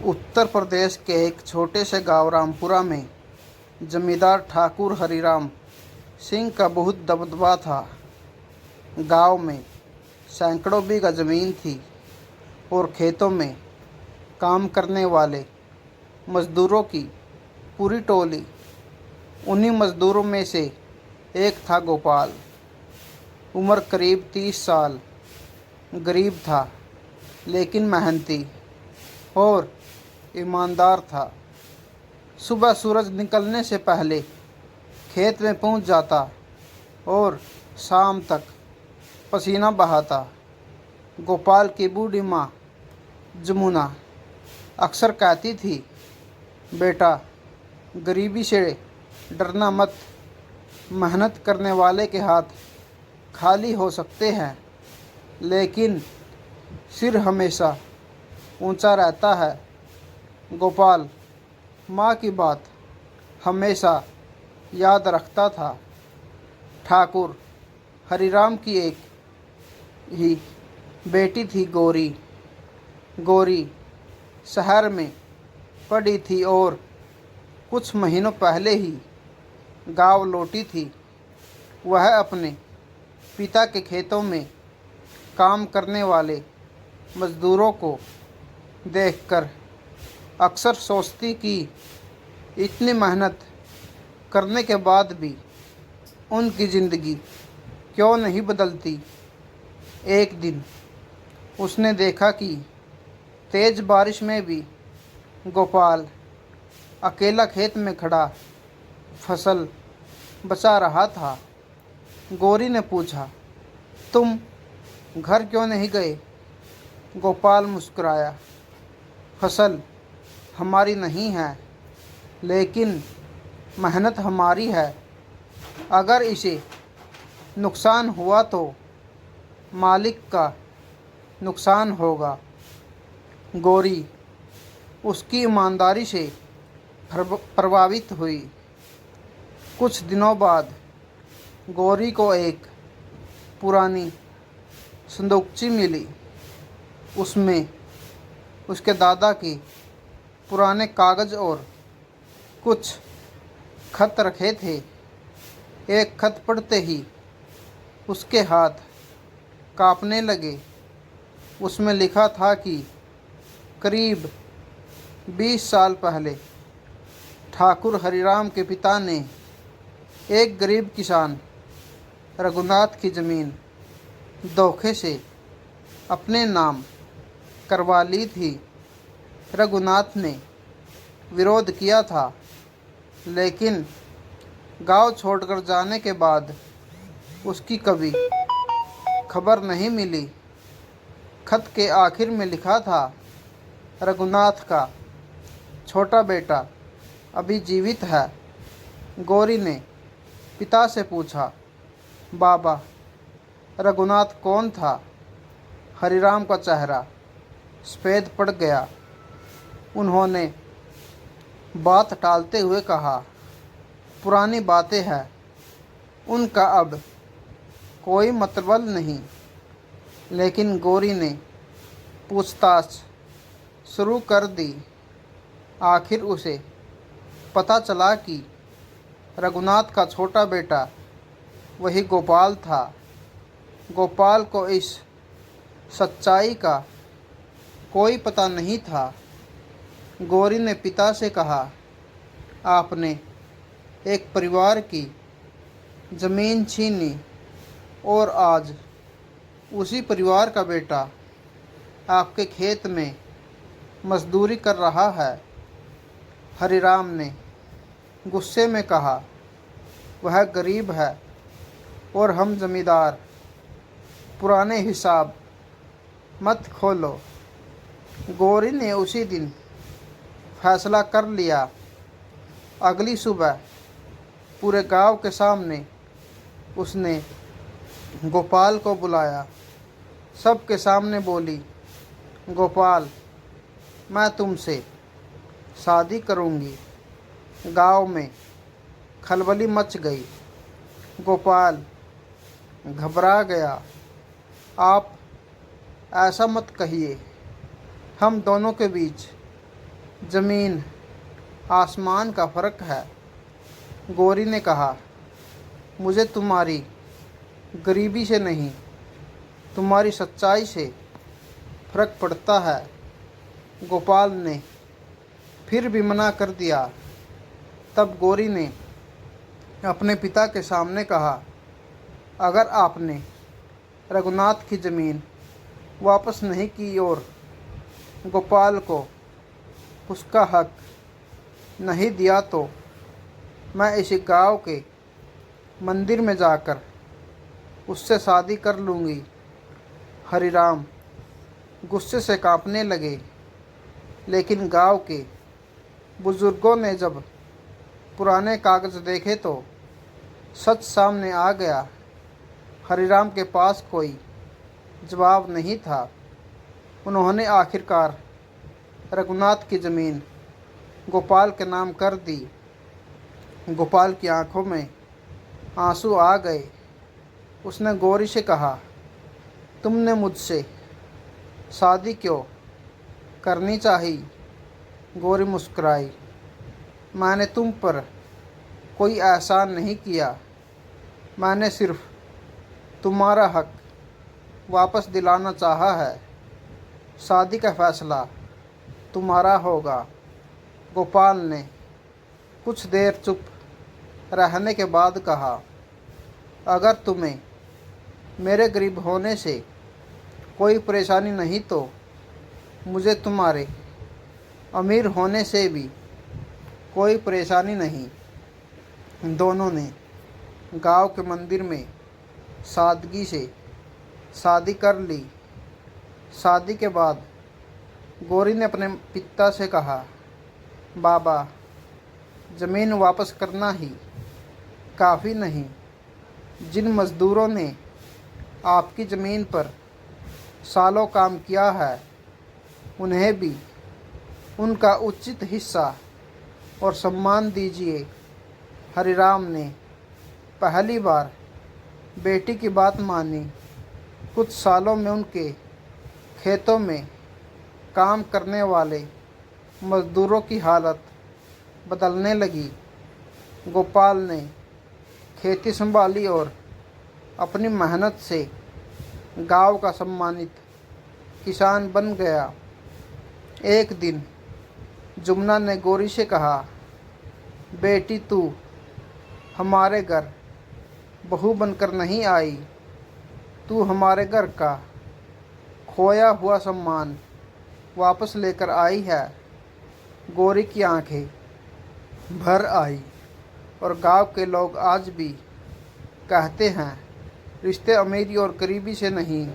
उत्तर प्रदेश के एक छोटे से गांव रामपुरा में जमींदार ठाकुर हरिराम सिंह का बहुत दबदबा था। गांव में सैकड़ों बीघा जमीन थी और खेतों में काम करने वाले मजदूरों की पूरी टोली। उन्हीं मजदूरों में से एक था गोपाल। उम्र करीब 30 साल। गरीब था लेकिन मेहनती और ईमानदार था। सुबह सूरज निकलने से पहले खेत में पहुंच जाता और शाम तक पसीना बहाता। गोपाल की बूढ़ी माँ जमुना अक्सर कहती थी, बेटा, गरीबी से डरना मत। मेहनत करने वाले के हाथ खाली हो सकते हैं लेकिन सिर हमेशा ऊंचा रहता है। गोपाल माँ की बात हमेशा याद रखता था। ठाकुर हरिराम की एक ही बेटी थी, गौरी। गौरी शहर में पढ़ी थी और कुछ महीनों पहले ही गांव लौटी थी। वह अपने पिता के खेतों में काम करने वाले मजदूरों को देखकर अक्सर सोचती कि इतनी मेहनत करने के बाद भी उनकी ज़िंदगी क्यों नहीं बदलती। एक दिन उसने देखा कि तेज़ बारिश में भी गोपाल अकेला खेत में खड़ा फसल बचा रहा था। गौरी ने पूछा, तुम घर क्यों नहीं गए? गोपाल मुस्कुराया, फसल हमारी नहीं है लेकिन मेहनत हमारी है। अगर इसे नुकसान हुआ तो मालिक का नुकसान होगा। गौरी उसकी ईमानदारी से प्रभावित हुई। कुछ दिनों बाद गौरी को एक पुरानी संदूकची मिली। उसमें उसके दादा के पुराने कागज़ और कुछ खत रखे थे। एक खत पढ़ते ही उसके हाथ कांपने लगे। उसमें लिखा था कि करीब 20 साल पहले ठाकुर हरिराम के पिता ने एक गरीब किसान रघुनाथ की ज़मीन धोखे से अपने नाम करवा ली थी। रघुनाथ ने विरोध किया था लेकिन गांव छोड़कर जाने के बाद उसकी कभी खबर नहीं मिली। खत के आखिर में लिखा था, रघुनाथ का छोटा बेटा अभी जीवित है। गौरी ने पिता से पूछा, बाबा, रघुनाथ कौन था? हरिराम का चेहरा सफ़ेद पड़ गया। उन्होंने बात टालते हुए कहा, पुरानी बातें हैं, उनका अब कोई मतलब नहीं। लेकिन गौरी ने पूछताछ शुरू कर दी। आखिर उसे पता चला कि रघुनाथ का छोटा बेटा वही गोपाल था। गोपाल को इस सच्चाई का कोई पता नहीं था। गौरी ने पिता से कहा, आपने एक परिवार की ज़मीन छीनी और आज उसी परिवार का बेटा आपके खेत में मजदूरी कर रहा है। हरिराम ने गुस्से में कहा, वह गरीब है और हम जमींदार। पुराने हिसाब मत खोलो। गौरी ने उसी दिन फैसला कर लिया। अगली सुबह पूरे गांव के सामने उसने गोपाल को बुलाया। सबके सामने बोली, गोपाल, मैं तुमसे शादी करूंगी। गांव में खलबली मच गई। गोपाल घबरा गया। आप ऐसा मत कहिए। हम दोनों के बीच ज़मीन आसमान का फ़र्क है। गौरी ने कहा, मुझे तुम्हारी गरीबी से नहीं, तुम्हारी सच्चाई से फ़र्क पड़ता है। गोपाल ने फिर भी मना कर दिया। तब गौरी ने अपने पिता के सामने कहा, अगर आपने रघुनाथ की ज़मीन वापस नहीं की और गोपाल को उसका हक नहीं दिया तो मैं इसी गांव के मंदिर में जाकर उससे शादी कर लूँगी। हरिराम गुस्से से कांपने लगे, लेकिन गांव के बुजुर्गों ने जब पुराने कागज़ देखे तो सच सामने आ गया। हरिराम के पास कोई जवाब नहीं था। उन्होंने आखिरकार रघुनाथ की ज़मीन गोपाल के नाम कर दी। गोपाल की आंखों में आंसू आ गए। उसने गौरी से कहा, तुमने मुझसे शादी क्यों करनी चाहिए? गौरी मुस्कुराई, मैंने तुम पर कोई एहसान नहीं किया। मैंने सिर्फ तुम्हारा हक वापस दिलाना चाहा है। शादी का फैसला तुम्हारा होगा। गोपाल ने कुछ देर चुप रहने के बाद कहा, अगर तुम्हें मेरे गरीब होने से कोई परेशानी नहीं तो मुझे तुम्हारे अमीर होने से भी कोई परेशानी नहीं। दोनों ने गांव के मंदिर में सादगी से शादी कर ली। शादी के बाद गौरी ने अपने पिता से कहा, बाबा, ज़मीन वापस करना ही काफ़ी नहीं। जिन मज़दूरों ने आपकी ज़मीन पर सालों काम किया है, उन्हें भी उनका उचित हिस्सा और सम्मान दीजिए। हरिराम ने पहली बार बेटी की बात मानी। कुछ सालों में उनके खेतों में काम करने वाले मज़दूरों की हालत बदलने लगी। गोपाल ने खेती संभाली और अपनी मेहनत से गांव का सम्मानित किसान बन गया। एक दिन जुमना ने गौरी से कहा, बेटी, तू हमारे घर बहू बनकर नहीं आई, तू हमारे घर का खोया हुआ सम्मान वापस लेकर आई है। गौरी की आंखें भर आई और गांव के लोग आज भी कहते हैं, रिश्ते अमीरी और गरीबी से नहीं,